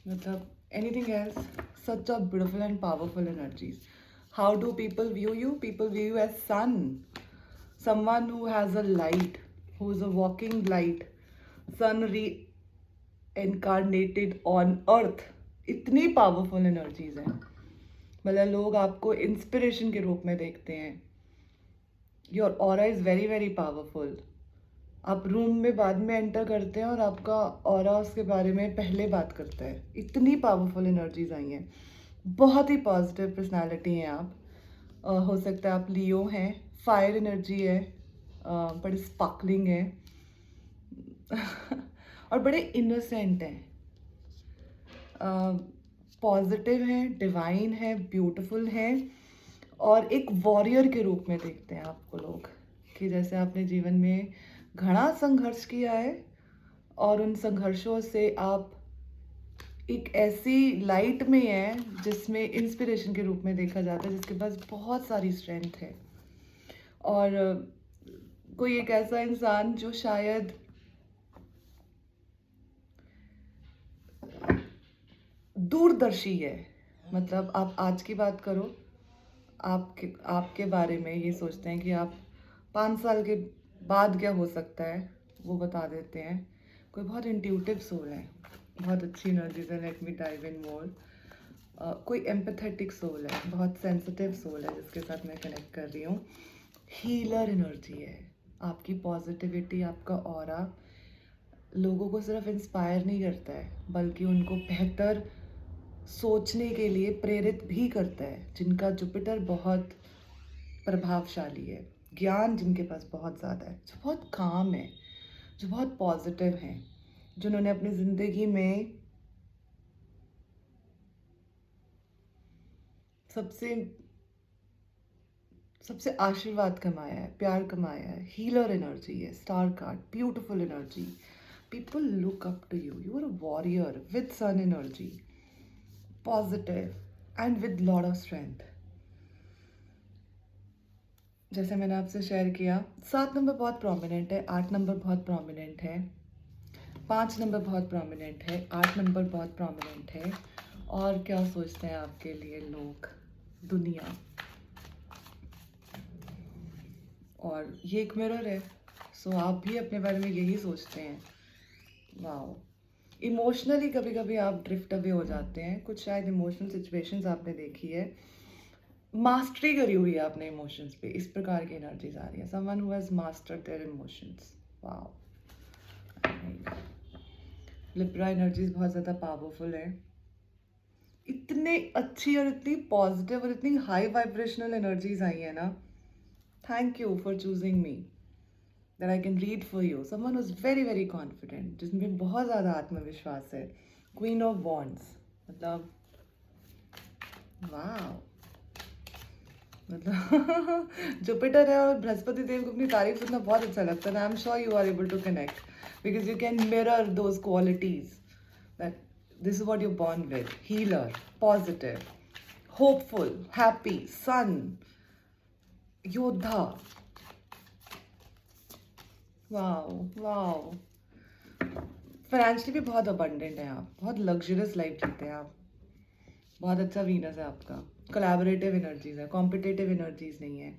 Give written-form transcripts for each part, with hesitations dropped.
मतलब anything else, such a beautiful and powerful energies. How do people view you? People view you as sun, someone who has a light, who is a walking light, sun reincarnated on earth. इतनी powerful energies हैं, मतलब लोग आपको inspiration के रूप में देखते हैं. Your aura is very very powerful. आप रूम में बाद में एंटर करते हैं और आपका ऑरा उसके बारे में पहले बात करता है. इतनी पावरफुल एनर्जीज आई हैं. बहुत ही पॉजिटिव पर्सनालिटी हैं आप. हो सकता है आप लियो हैं. फायर एनर्जी है, बड़े स्पार्कलिंग है और बड़े इनोसेंट हैं. पॉजिटिव हैं, डिवाइन है, ब्यूटीफुल हैं और एक वॉरियर के रूप में देखते हैं आपको लोग, कि जैसे आपने जीवन में घना संघर्ष किया है और उन संघर्षों से आप एक ऐसी लाइट में है जिसमें इंस्पिरेशन के रूप में देखा जाता है, जिसके पास बहुत सारी स्ट्रेंथ है. और कोई एक ऐसा इंसान जो शायद दूरदर्शी है. मतलब आप आज की बात करो, आपके बारे में ये सोचते हैं कि आप 5 साल के बाद क्या हो सकता है वो बता देते हैं. कोई बहुत इंट्यूटिव सोल है, बहुत अच्छी एनर्जीज है. लेट मी डाइव इन मोर. कोई एम्पैथेटिक सोल है, बहुत सेंसिटिव सोल है जिसके साथ मैं कनेक्ट कर रही हूँ. हीलर एनर्जी है. आपकी पॉजिटिविटी, आपका ऑरा लोगों को सिर्फ इंस्पायर नहीं करता है बल्कि उनको बेहतर सोचने के लिए प्रेरित भी करता है. जिनका जुपिटर बहुत प्रभावशाली है, ज्ञान जिनके पास बहुत ज़्यादा है, जो बहुत काम है, जो बहुत पॉजिटिव हैं, जिन्होंने अपनी ज़िंदगी में सबसे सबसे आशीर्वाद कमाया है, प्यार कमाया है. हीलर एनर्जी है. Star card, beautiful energy. People look up to you. You are a warrior with sun energy, positive and with lot of strength. जैसे मैंने आपसे शेयर किया, 7 नंबर बहुत प्रोमिनेंट है, 8 नंबर बहुत प्रोमिनेंट है, 5 नंबर बहुत प्रोमिनेंट है, 8 नंबर बहुत प्रोमिनेंट है. और क्या सोचते हैं आपके लिए लोग, दुनिया. और ये एक मिरर है, सो आप भी अपने बारे में यही सोचते हैं. वाओ. इमोशनली कभी कभी आप ड्रिफ्ट अवे हो जाते हैं. कुछ शायद इमोशनल सिचुएशंस आपने देखी है, मास्टरी करी हुई है आपने इमोशंस पे. इस प्रकार की एनर्जीज आ रही है. Someone who has mastered their emotions. Wow. Libra energies बहुत ज़्यादा पावरफुल है. इतने अच्छी और इतनी पॉजिटिव और इतनी हाई वाइब्रेशनल एनर्जीज आई है ना. Thank you for choosing me, that I can read for you. Someone who's very very confident, जिसमें बहुत ज़्यादा आत्मविश्वास है. Queen of Wands, मतलब वाह. मतलब जुपिटर है और बृहस्पति देव को अपनी तारीफ सुनना बहुत अच्छा लगता है. I am sure you are able to connect because you can mirror those qualities. That this is what you born with. Healer, positive, hopeful, happy, sun, योद्धा. Wow wow. फाइनेंशियली भी बहुत अबंडेंट है आप. बहुत लग्जरियस लाइफ जीते हैं आप. बहुत अच्छा वीनस है आपका. कोलैबोरेटिव एनर्जीज है, कॉम्पिटिटिव एनर्जीज नहीं है.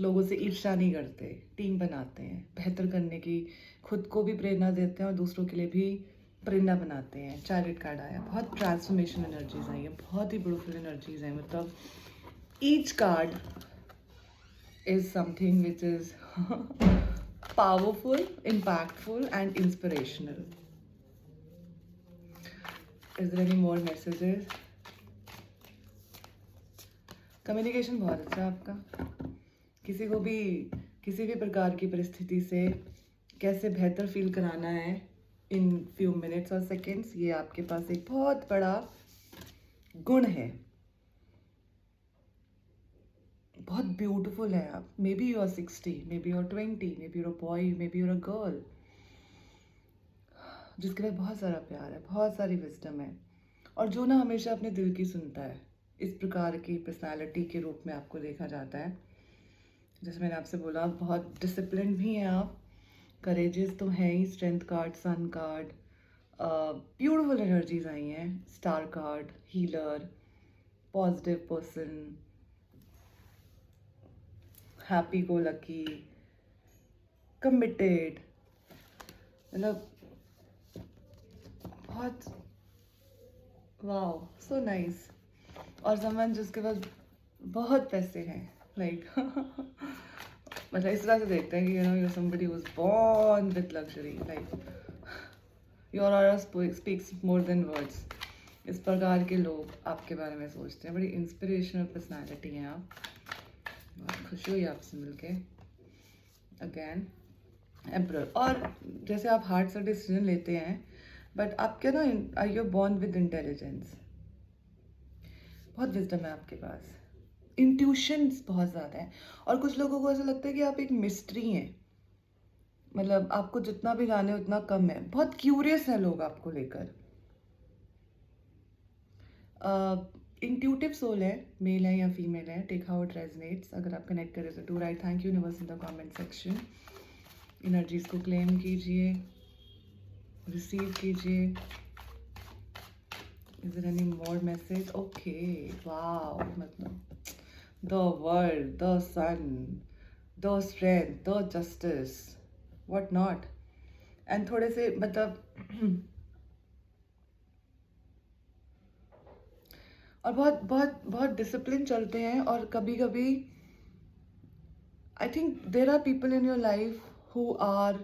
लोगों से ईर्ष्या नहीं करते, टीम बनाते हैं, बेहतर करने की खुद को भी प्रेरणा देते हैं और दूसरों के लिए भी प्रेरणा बनाते हैं. चैरिट कार्ड आया. बहुत ट्रांसफॉर्मेशन एनर्जीज आई है, बहुत ही ब्यूटीफुल एनर्जीज हैं. मतलब each card is something which is powerful, impactful and inspirational. Is there any more messages? Communication बहुत अच्छा है आपका. किसी को भी किसी भी प्रकार की परिस्थिति से कैसे बेहतर फील कराना है इन फ्यू मिनट्स और सेकेंड्स, ये आपके पास एक बहुत बड़ा गुण है. बहुत ब्यूटीफुल है आप. Maybe you are 60, maybe you are 20, maybe you are boy, maybe you are a girl, जिसके पास बहुत सारा प्यार है, बहुत सारी विजडम है और जो ना हमेशा अपने दिल की सुनता है. इस प्रकार की पर्सनालिटी के रूप में आपको देखा जाता है. जैसे मैंने आपसे बोला, बहुत डिसिप्लिन भी हैं आप. करेजियस तो हैं ही. Strength card, sun card, beautiful energies आई हैं, star card, healer, positive person, happy go lucky, committed, मतलब बहुत वाओ, सो नाइस। और समवन जिसके पास बहुत पैसे हैं, लाइक मतलब इस तरह से देखते हैं कि you know you somebody who was born with luxury, like your aura speaks more than words. इस प्रकार के लोग आपके बारे में सोचते हैं, बड़ी इंस्पिरेशनल पर्सनालिटी हैं आप। बहुत खुशी हुई आपसे मिलके। अगेन एम्परर, और जैसे आप हार्ट से डिसीजन लेते हैं, बट आप क्या ना यू बॉर्न विद इंटेलिजेंस, बहुत विजडम है आपके पास, इंट्यूशंस बहुत ज़्यादा है। और कुछ लोगों को ऐसा लगता है कि आप एक मिस्ट्री हैं, मतलब आपको जितना भी जाने उतना कम है, बहुत क्यूरियस है लोग आपको लेकर। इंट्यूटिव सोल है, मेल है या फीमेल है, टेक हाउ इट रेजनेट्स। अगर आप कनेक्ट करें तो do write, thank you universe in the comment section. Energies को क्लेम कीजिए, रिसीव कीजिए। Is there any more message? Okay, wow, मतलब the world, the sun, the strength, the justice, what not. And थोड़े से मतलब और बहुत बहुत बहुत डिसिप्लिन चलते हैं। और कभी कभी I think there are people in your life who are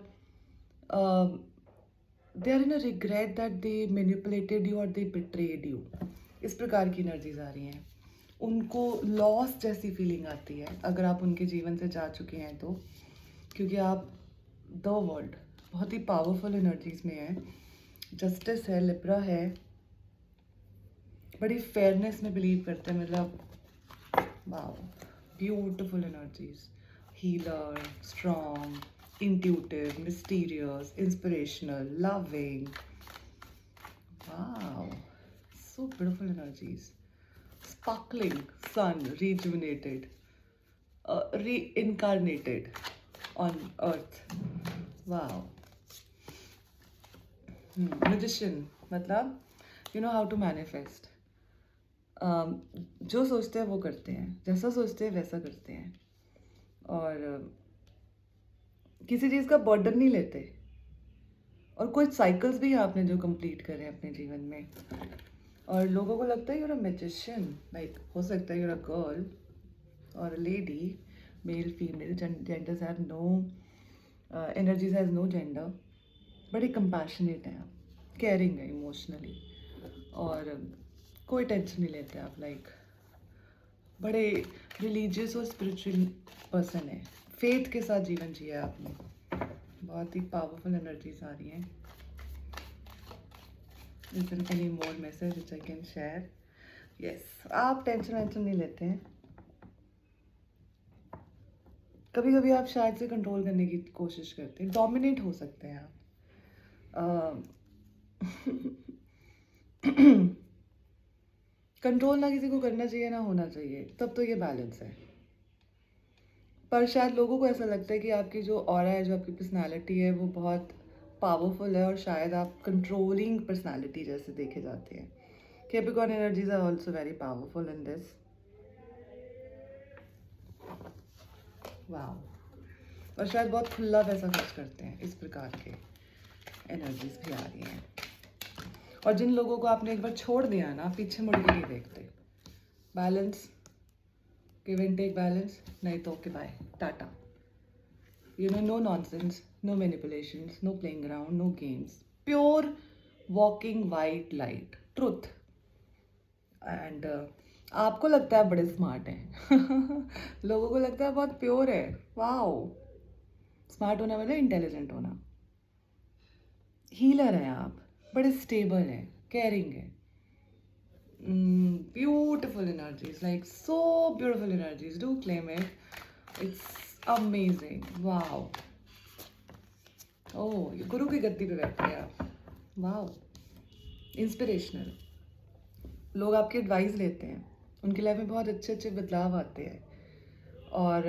they are in a regret that they manipulated you और दे बिट्रेड यू। इस प्रकार की एनर्जीज आ रही हैं। उनको लॉस जैसी फीलिंग आती है अगर आप उनके जीवन से जा चुके हैं तो, क्योंकि आप द वर्ल्ड बहुत ही पावरफुल एनर्जीज में है। जस्टिस है, लिब्रा है, बड़ी फेयरनेस में बिलीव करते हैं, मतलब wow, beautiful energies, healer, strong, intuitive, mysterious, inspirational, loving. Wow, so beautiful energies. Sparkling sun, rejuvenated, reincarnated on earth. Wow. Magician, मतलब you know how to manifest. जो सोचते हैं वो करते हैं, जैसा सोचते हैं वैसा करते हैं, और किसी चीज़ का बर्डन नहीं लेते। और कुछ साइकिल्स भी आपने जो कंप्लीट करे हैं अपने जीवन में, और लोगों को लगता है यूर अ मैजिशियन, लाइक हो सकता है यूर अ गर्ल और a lady, male female, genders have no energies, has no gender. बड़े कंपैशनेट हैं आप, केयरिंग है इमोशनली, और कोई टेंशन नहीं लेते आप, लाइक बड़े रिलीजियस और स्पिरिचुअल पर्सन है। फेथ के साथ जीवन जिया आपने, बहुत ही पावरफुल एनर्जीज आ रही हैं। Is there any more message which I can share? Yes, आप टेंशन वेंशन नहीं लेते हैं। कभी कभी आप शायद से कंट्रोल करने की कोशिश करते हैं, डोमिनेट हो सकते हैं आप। कंट्रोल ना किसी को करना चाहिए ना होना चाहिए, तब तो ये बैलेंस है। पर शायद लोगों को ऐसा लगता है कि आपकी जो ऑरा है, जो आपकी पर्सनालिटी है, वो बहुत पावरफुल है, और शायद आप कंट्रोलिंग पर्सनालिटी जैसे देखे जाते हैं। Capricorn energies are also very powerful in this. Wow, और शायद बहुत खुला पैसा खर्च करते हैं, इस प्रकार के एनर्जीज भी आ रही हैं। और जिन लोगों को आपने एक बार छोड़ दिया ना, पीछे मुड़ के नहीं देखते। Balance, give and take balance, नहीं तो ओके बाय, टाटा। You know, no nonsense, no manipulations, no playing around, no games. Pure walking white light, truth. And आपको लगता है आप बड़े स्मार्ट हैं। लोगों को लगता है बहुत प्योर है। वाओ, स्मार्ट होना मतलब इंटेलिजेंट होना। हीलर हैं आप, बड़े स्टेबल हैं, केयरिंग है। Beautiful energies, like so beautiful energies, do claim it, it's amazing. Wow, oh, ये गुरु की गद्दी पे बैठे हैं आप। Wow, inspirational. लोग आपकी एडवाइस लेते हैं, उनकी लाइफ में बहुत अच्छे अच्छे बदलाव आते हैं, और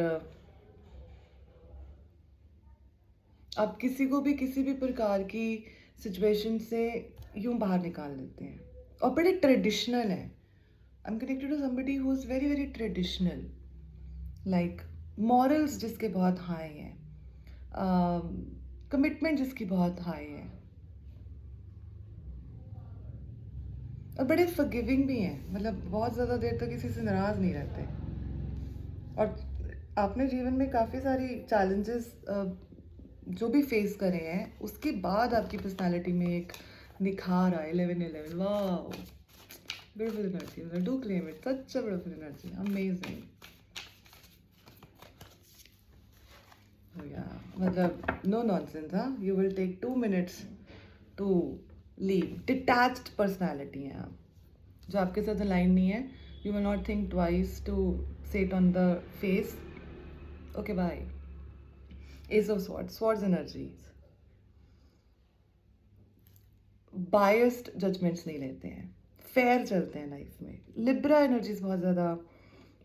आप किसी को भी किसी भी प्रकार की सिचुएशन से यूं बाहर निकाल देते हैं और बड़े ट्रेडिशनल हैं. I am connected to somebody who is very very traditional, like morals जिसके बहुत हाई हैं, कमिटमेंट जिसकी बहुत हाई है, और बड़े फॉरगिविंग भी हैं. मतलब बहुत ज़्यादा देर तक किसी से नाराज़ नहीं रहते. और आपने जीवन में काफ़ी सारी चैलेंजेस जो भी फेस करे हैं, उसके बाद आपकी पर्सनालिटी में एक निखार आए. 11-11, वाओ, ब्यूटीफुल एनर्जी. मतलब do claim it, such a beautiful energy, amazing. या मतलब नो नॉनसेंस. हाँ, you will take 2 minutes to leave. Detached personality हैं आप, जो आपके साथ अलाइन नहीं है. You will not think twice to say it on the face. Okay, bye. Ace of swords, swords energies. Biased judgements नहीं लेते हैं, फेयर चलते हैं लाइफ में. लिब्रा एनर्जीज बहुत ज़्यादा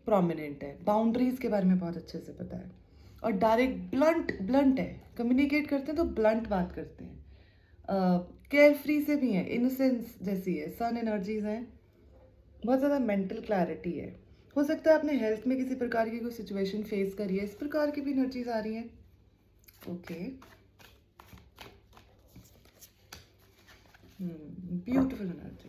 प्रोमिनेंट है. बाउंड्रीज के बारे में बहुत अच्छे से पता है. और डायरेक्ट ब्लंट है. कम्युनिकेट करते हैं तो ब्लंट बात करते हैं. केयर फ्री से भी हैं, इनोसेंस जैसी है. सन एनर्जीज हैं. बहुत ज़्यादा मेंटल क्लैरिटी है. हो सकता है आपने हेल्थ में किसी प्रकार की कोई सिचुएशन फेस करी है. इस प्रकार की भी एनर्जीज आ रही हैं. Okay, beautiful energy.